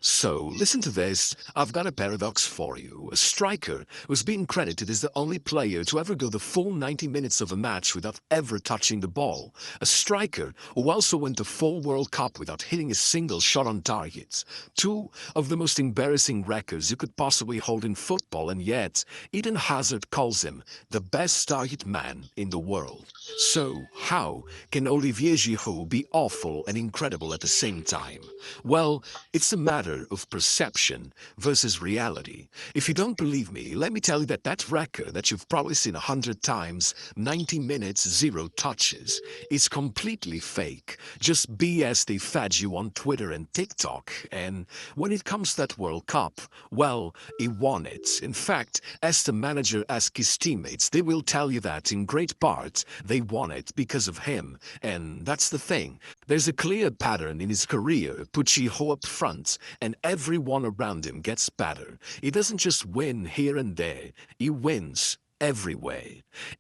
So, listen to this. I've got a paradox for you. A striker who's been credited as the only player to ever go the full 90 minutes of a match without ever touching the ball. A striker who also went the full World Cup without hitting a single shot on target. Two of the most embarrassing records you could possibly hold in football, and yet Eden Hazard calls him the best target man in the world. So, how can Olivier Giroud be awful and incredible at the same time? Well, it's a matter of perception versus reality. If you don't believe me, let me tell you that record that you've probably seen 100 times, 90 minutes, 0 touches, is completely fake. Just BS they fed you on Twitter and TikTok. And when it comes to that World Cup, well, he won it. In fact, as the manager asked his teammates, they will tell you that in great part, they won it because of him. And that's the thing. There's a clear pattern in his career. Put Giroud up front, and everyone around him gets better. He doesn't just win here and there, he wins everywhere.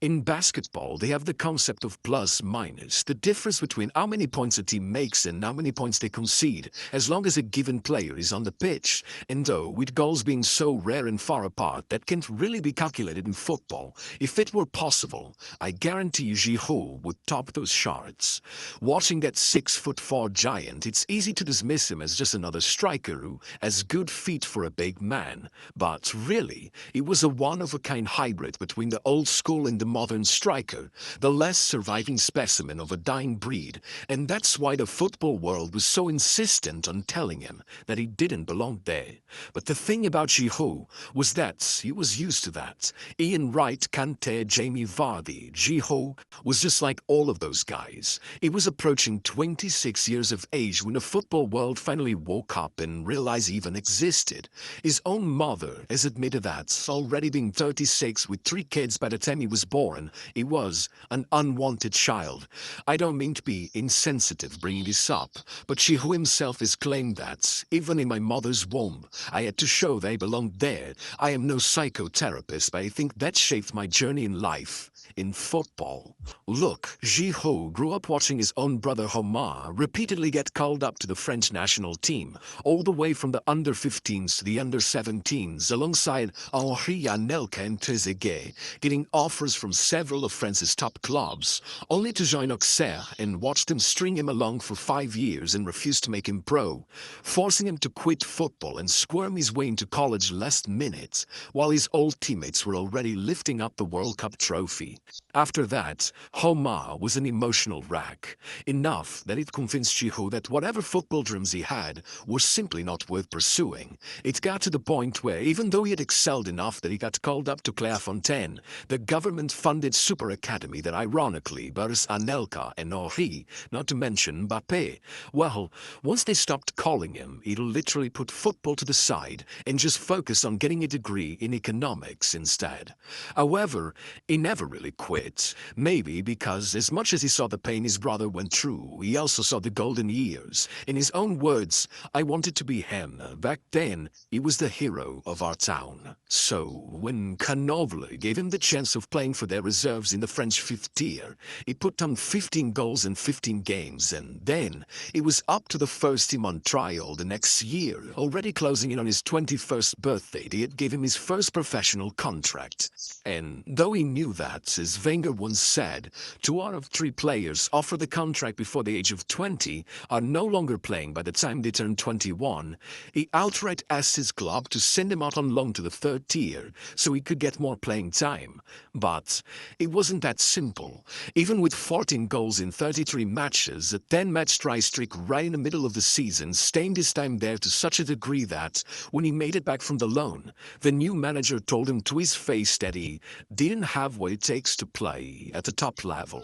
In basketball, they have the concept of plus minus, the difference between how many points a team makes and how many points they concede, as long as a given player is on the pitch. And though, with goals being so rare and far apart, that can't really be calculated in football. If it were possible, I guarantee you Giroud would top those charts. Watching that 6'4" giant, it's easy to dismiss him as just another striker who has good feet for a big man. But really, he was a one-of-a-kind hybrid between the old school and the modern striker, the last surviving specimen of a dying breed, and that's why the football world was so insistent on telling him that he didn't belong there. But the thing about Giroud was that he was used to that. Ian Wright, Kante, Jamie Vardy, Giroud was just like all of those guys. He was approaching 26 years of age when the football world finally woke up and realized he even existed. His own mother has admitted that, already being 36 with 3 kids by the time he was born, he was an unwanted child. I don't mean to be insensitive bringing this up, but Giroud himself has claimed that, even in my mother's womb, I had to show that I belonged there. I am no psychotherapist, but I think that shaped my journey in life, in football. Look, Giroud grew up watching his own brother Omar repeatedly get called up to the French national team, all the way from the under-15s to the under-17s, alongside Henri, Anelka and Trezeguet, getting offers from several of France's top clubs, only to join Auxerre and watch them string him along for 5 years and refuse to make him pro, forcing him to quit football and squirm his way into college last minute, while his old teammates were already lifting up the World Cup trophy. After that, Omar was an emotional wreck, enough that it convinced Giroud that whatever football dreams he had were simply not worth pursuing. It got to the point where, even though he had excelled enough that he got called up to Clairefontaine, the government-funded super academy that ironically bears Anelka and Henri, not to mention Mbappé. Well, once they stopped calling him, he literally put football to the side and just focused on getting a degree in economics instead. However, he never really quit. Maybe because as much as he saw the pain his brother went through, he also saw the golden years. In his own words, I wanted to be him. Back then, he was the hero of our town. So, when Canovle gave him the chance of playing for their reserves in the French fifth tier, he put on 15 goals in 15 games, and then he was up to the first team on trial the next year, already closing in on his 21st birthday. They had gave him his first professional contract. And though he knew that, as Wenger once said, 2 out of 3 players offered the contract before the age of 20 are no longer playing by the time they turn 21, he outright asked his club to send him out on loan to the 3rd tier so he could get more playing time. But it wasn't that simple. Even with 14 goals in 33 matches, a 10-match try streak right in the middle of the season stained his time there to such a degree that, when he made it back from the loan, the new manager told him to his face that he didn't have what it takes to play at the top level.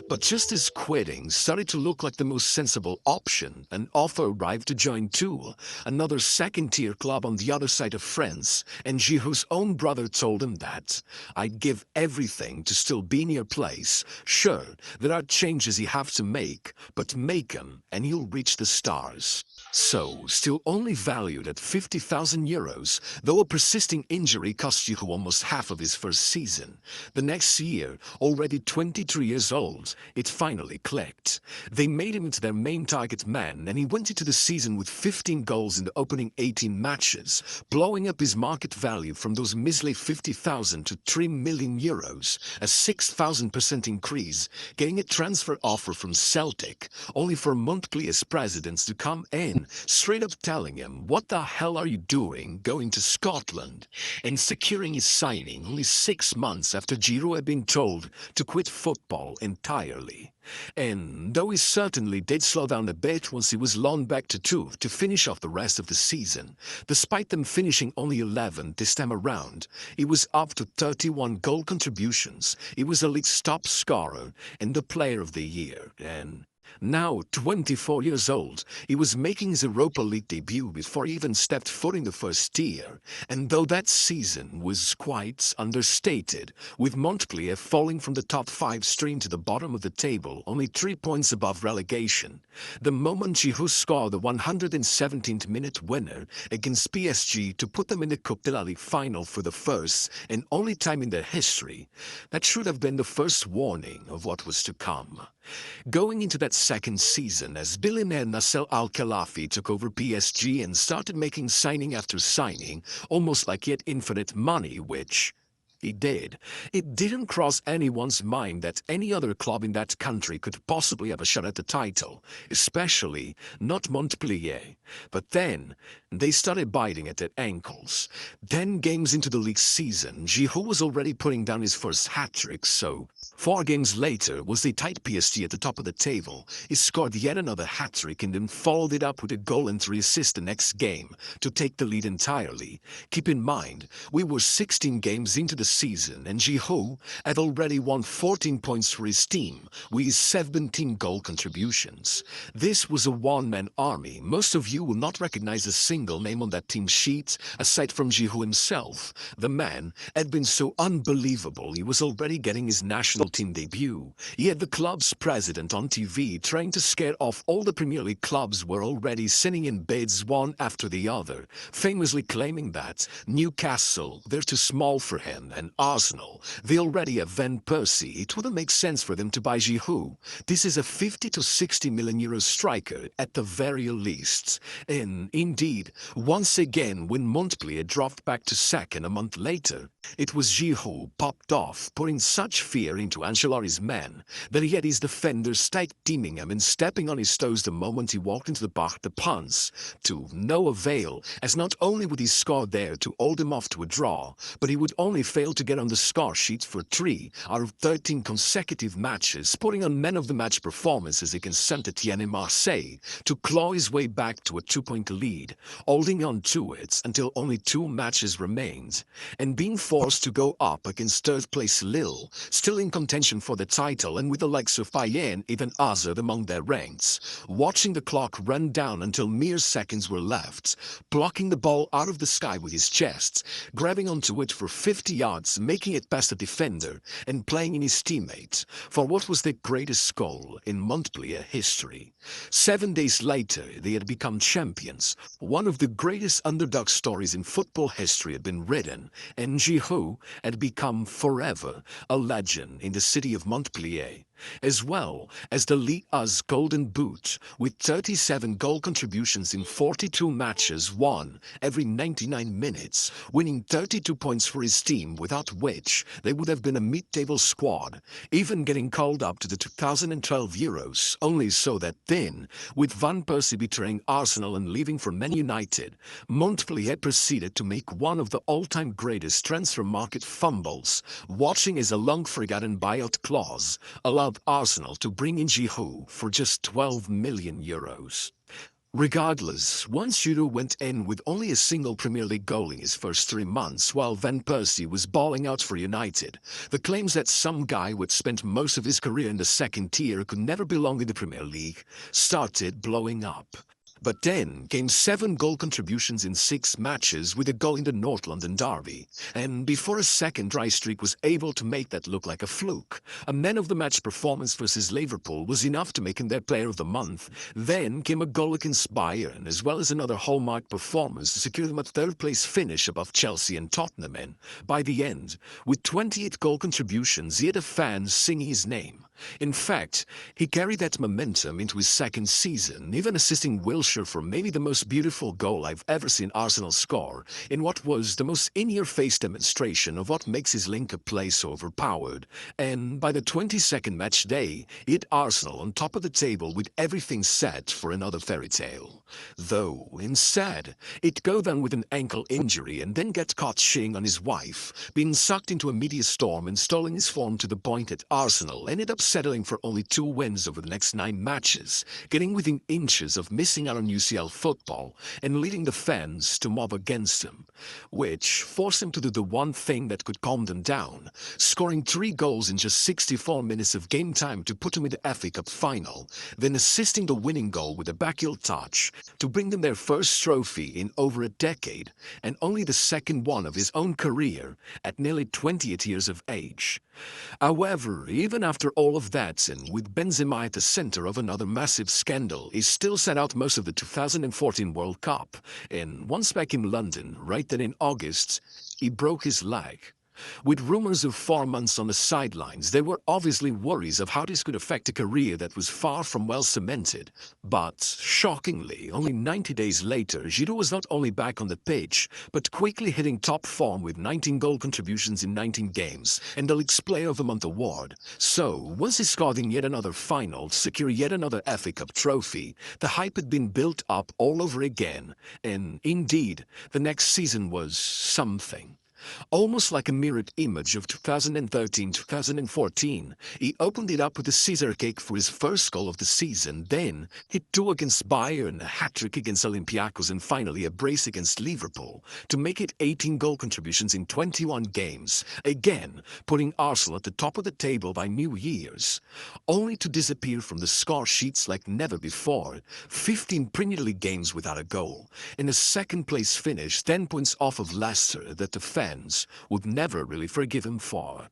But just as quitting started to look like the most sensible option, an offer arrived to join Toul, another second-tier club on the other side of France, and Giroud's own brother told him that, I'd give everything to still be in your place. Sure, there are changes you have to make, but make them and you'll reach the stars. So, still only valued at 50,000 euros, though a persisting injury cost Giroud almost half of his first season. The next next year, already 23 years old, it finally clicked. They made him into their main target man, and he went into the season with 15 goals in the opening 18 matches, blowing up his market value from those measly 50,000 to 3 million euros, a 6,000% increase, getting a transfer offer from Celtic, only for Montpellier's presidents to come in, straight up telling him, "What the hell are you doing going to Scotland?" and securing his signing only 6 months after Giroud had been told to quit football entirely. And though he certainly did slow down a bit once he was loaned back to Tuve to finish off the rest of the season, despite them finishing only 11th this time around, he was up to 31 goal contributions, he was the league's top scorer and the player of the year, and now 24 years old, he was making his Europa League debut before he even stepped foot in the first tier, and though that season was quite understated, with Montpellier falling from the top 5 straight to the bottom of the table, only 3 points above relegation, the moment Giroud scored the 117th minute winner against PSG to put them in the Coupe de la Ligue final for the first and only time in their history, that should have been the first warning of what was to come. Going into that second season, as billionaire Nasser Al-Khelaifi took over PSG and started making signing after signing, almost like he had infinite money, which he did, it didn't cross anyone's mind that any other club in that country could possibly have a shot at the title, especially not Montpellier. But then, they started biting at their ankles. 10 games into the league season, Giroud was already putting down his first hat-trick, so 4 games later was the tight PSG at the top of the table. He scored yet another hat-trick and then followed it up with a goal and 3 assists the next game to take the lead entirely. Keep in mind, we were 16 games into the season and Giroud had already won 14 points for his team with his 17 goal contributions. This was a one-man army. Most of you will not recognize a single name on that team sheet aside from Giroud himself. The man had been so unbelievable he was already getting his national team debut. He had the club's president on TV trying to scare off all the Premier League clubs were already sending in bids one after the other, famously claiming that Newcastle, they're too small for him, and Arsenal, they already have Van Persie, it wouldn't make sense for them to buy Giroud. This is a 50 to 60 million euro striker at the very least. And indeed, once again, when Montpellier dropped back to second a month later, it was Giroud who popped off, putting such fear into Ancelotti's men that he had his defenders tight teaming him and stepping on his toes the moment he walked into the Parc des Princes, to no avail, as not only would he score there to hold him off to a draw, but he would only fail to get on the score sheet for 3 out of 13 consecutive matches, putting on man-of-the-match performances against Saint-Etienne and Marseille to claw his way back to a 2-point lead, holding on to it until only 2 matches remained, and being forced to go up against third-place Lille, still in contention for the title and with the likes of Payet, even Hazard among their ranks, watching the clock run down until mere seconds were left, blocking the ball out of the sky with his chest, grabbing onto it for 50 yards, making it past the defender, and playing in his teammate for what was the greatest goal in Montpellier history. 7 days later, they had become champions. One of the greatest underdog stories in football history had been written, and Giroud had become forever a legend in the city of Montpellier, as well as the Ligue 1's Golden Boot, with 37 goal contributions in 42 matches won every 99 minutes, winning 32 points for his team, without which they would have been a mid-table squad, even getting called up to the 2012 Euros, only so that then, with Van Persie betraying Arsenal and leaving for Man United, Montpellier had proceeded to make one of the all-time greatest transfer market fumbles, watching as a long-forgotten buyout clause allowed Arsenal to bring in Giroud for just 12 million euros. Regardless, once Giroud went in with only a single Premier League goal in his first 3 months while Van Persie was balling out for United, the claims that some guy who had spent most of his career in the second tier could never belong in the Premier League started blowing up. But then came 7 goal contributions in 6 matches with a goal in the North London derby, and before a second dry streak was able to make that look like a fluke, a man-of-the-match performance versus Liverpool was enough to make him their player of the month. Then came a goal against Bayern, as well as another hallmark performance to secure them a third-place finish above Chelsea and Tottenham, and by the end, with 28 goal contributions, he had a fan singing his name. In fact, he carried that momentum into his second season, even assisting Wilshere for maybe the most beautiful goal I've ever seen Arsenal score, in what was the most in-your-face demonstration of what makes his link-up play so overpowered. And by the 22nd match day, he hit Arsenal on top of the table with everything set for another fairy tale. Though, instead, it go down with an ankle injury and then get caught shitting on his wife, being sucked into a media storm and stalling his form to the point that Arsenal ended up settling for only 2 wins over the next 9 matches, getting within inches of missing out on UCL football and leading the fans to mob against him, which forced him to do the one thing that could calm them down, scoring 3 goals in just 64 minutes of game time to put him in the FA Cup final, then assisting the winning goal with a backheel touch to bring them their first trophy in over a decade, and only the second one of his own career at nearly 28 years of age. However, even after all of that, and with Benzema at the center of another massive scandal, he still sat out most of the 2014 World Cup, and once back in London, right then in August, he broke his leg. With rumors of 4 months on the sidelines, there were obviously worries of how this could affect a career that was far from well cemented. But, shockingly, only 90 days later, Giroud was not only back on the pitch, but quickly hitting top form with 19 goal contributions in 19 games, and the League's Player of the Month award. So, once he scored in yet another final to secure yet another FA Cup trophy, the hype had been built up all over again, and indeed, the next season was something. Almost like a mirrored image of 2013-2014, he opened it up with a scissor kick for his first goal of the season, then hit 2 against Bayern, a hat-trick against Olympiacos, and finally a brace against Liverpool to make it 18 goal contributions in 21 games, again putting Arsenal at the top of the table by New Year's, only to disappear from the score sheets like never before. 15 Premier League games without a goal, and a second-place finish 10 points off of Leicester that the fans would never really forgive him for.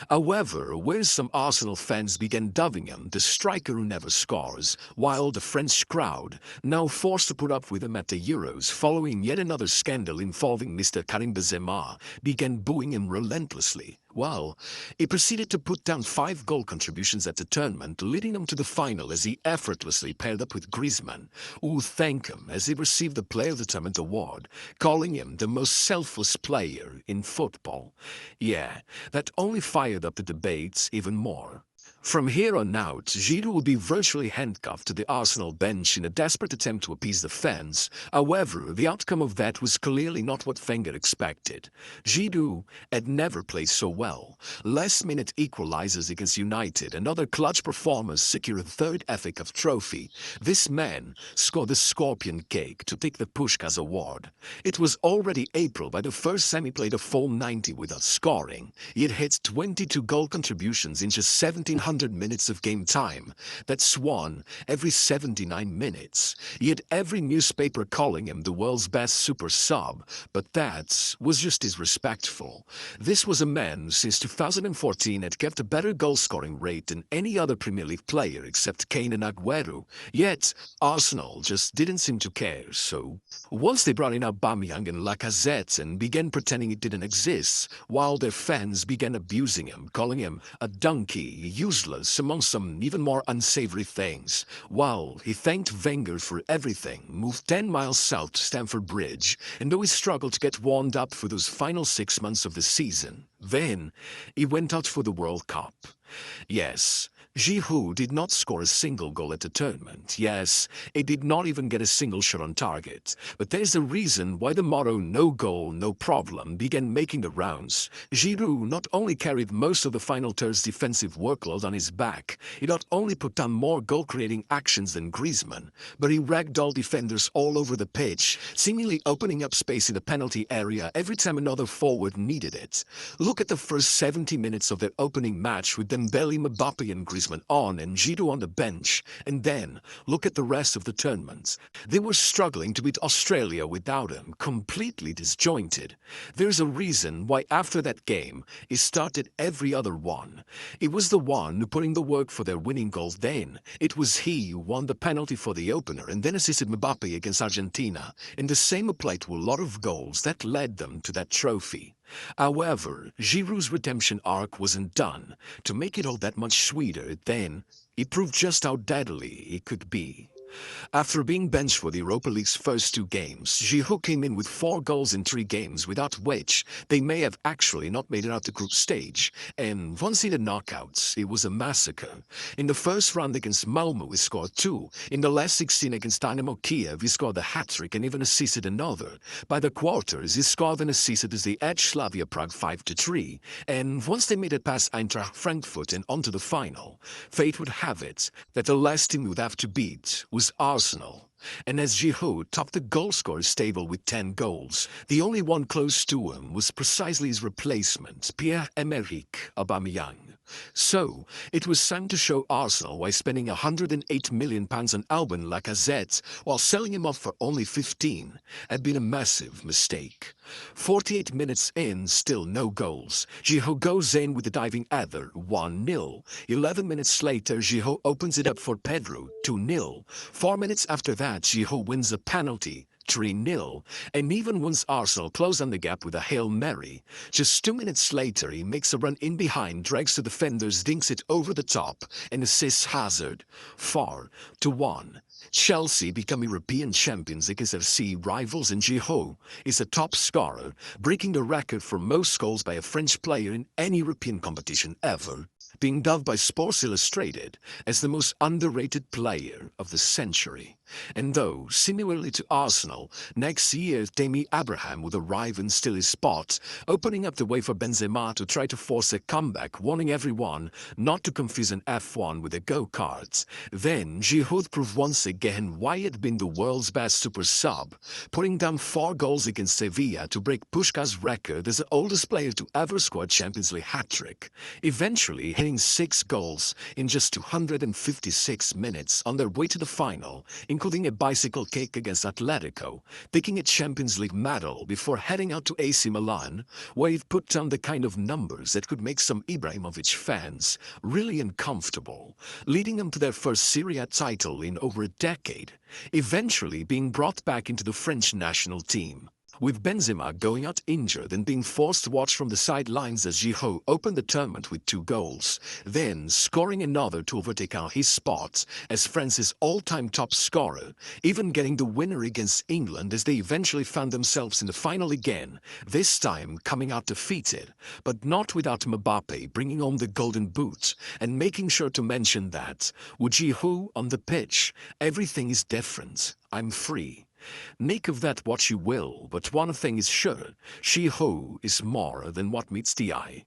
However, where some Arsenal fans began dubbing him the striker who never scores, while the French crowd, now forced to put up with him at the Euros following yet another scandal involving Mr. Karim Benzema, began booing him relentlessly. Well, he proceeded to put down 5 goal contributions at the tournament, leading them to the final as he effortlessly paired up with Griezmann, who thanked him as he received the Player of the Tournament award, calling him the most selfless player in football. Yeah, that only fired up the debates even more. From here on out, Giroud would be virtually handcuffed to the Arsenal bench in a desperate attempt to appease the fans. However, the outcome of that was clearly not what Wenger expected. Giroud had never played so well. Last-minute equalizers against United and other clutch performers secure a 3rd FA Cup trophy. This man scored the Scorpion Kick to take the Puskás award. It was already April by the first time he played a full 90 without scoring. He had hit 22 goal contributions in just 1,700 minutes of game time. That's one every 79 minutes. He had every newspaper calling him the world's best super sub, but that was just disrespectful. This was a man who since 2014 had kept a better goal-scoring rate than any other Premier League player except Kane and Aguero. Yet, Arsenal just didn't seem to care, so once they brought in Aubameyang and Lacazette and began pretending it didn't exist, while their fans began abusing him, calling him a donkey, useless, among some even more unsavory things, while he thanked Wenger for everything, moved 10 miles south to Stamford Bridge, and though he struggled to get warmed up for those final 6 months of the season, then he went out for the World Cup. Yes, Giroud did not score a single goal at the tournament. Yes, he did not even get a single shot on target. But there's a reason why the motto "no goal, no problem" began making the rounds. Giroud not only carried most of the final third's defensive workload on his back, he not only put down more goal-creating actions than Griezmann, but he ragdolled defenders all over the pitch, seemingly opening up space in the penalty area every time another forward needed it. Look at the first 70 minutes of their opening match with Dembele, Mbappe and Griezmann Griezmann on and Giroud on the bench, and then look at the rest of the tournament. They were struggling to beat Australia without him, completely disjointed. There's a reason why after that game, he started every other one. It was the one who put in the work for their winning goal then. It was he who won the penalty for the opener and then assisted Mbappe against Argentina, and the same applied to a lot of goals that led them to that trophy. However, Giroud's redemption arc wasn't done. To make it all that much sweeter, then, he proved just how deadly he could be. After being benched for the Europa League's first 2 games, Giroud came in with 4 goals in 3 games, without which they may have actually not made it out the group stage. And once in the knockouts, it was a massacre. In the first round against Malmo, he scored 2. In the last 16 against Dynamo Kiev, he scored a hat-trick and even assisted another. By the quarters, he scored and assisted as they edged Slavia Prague 5-3. And once they made it past Eintracht Frankfurt and onto the final, fate would have it that the last team he would have to beat was Arsenal. And as Giroud topped the goal scorers table with 10 goals, the only one close to him was precisely his replacement, Pierre-Emerick Aubameyang. So, it was time to show Arsenal why spending £108 million on Alban Lacazette while selling him off for only 15 had been a massive mistake. 48 minutes in, still no goals. Giroud goes in with the diving header, 1-0. 11 minutes later, Giroud opens it up for Pedro, 2-0. 4 minutes after that, Giroud wins a penalty, 3-0, and even once Arsenal closed on the gap with a Hail Mary, just 2 minutes later he makes a run in behind, drags the defenders, dinks it over the top, and assists Hazard, 4-1. Chelsea become European champions against their C rivals, and Giroud is a top scorer, breaking the record for most goals by a French player in any European competition ever, being dubbed by Sports Illustrated as the most underrated player of the century. And though, similarly to Arsenal, next year Tammy Abraham would arrive and steal his spot, opening up the way for Benzema to try to force a comeback, warning everyone not to confuse an F1 with a go-kart. Then Giroud proved once again why he had been the world's best super sub, putting down 4 goals against Sevilla to break Puskás' record as the oldest player to ever score a Champions League hat-trick, eventually hitting 6 goals in just 256 minutes on their way to the final, including a bicycle kick against Atletico, taking a Champions League medal before heading out to AC Milan, where he'd put down the kind of numbers that could make some Ibrahimovic fans really uncomfortable, leading them to their first Serie A title in over a decade, eventually being brought back into the French national team. With Benzema going out injured and being forced to watch from the sidelines as Giroud opened the tournament with 2 goals, then scoring another to overtake his spot as France's all-time top scorer, even getting the winner against England as they eventually found themselves in the final again, this time coming out defeated, but not without Mbappe bringing home the golden boot and making sure to mention that, with Giroud on the pitch, everything is different. I'm free. Make of that what you will, but one thing is sure, Giroud is more than what meets the eye.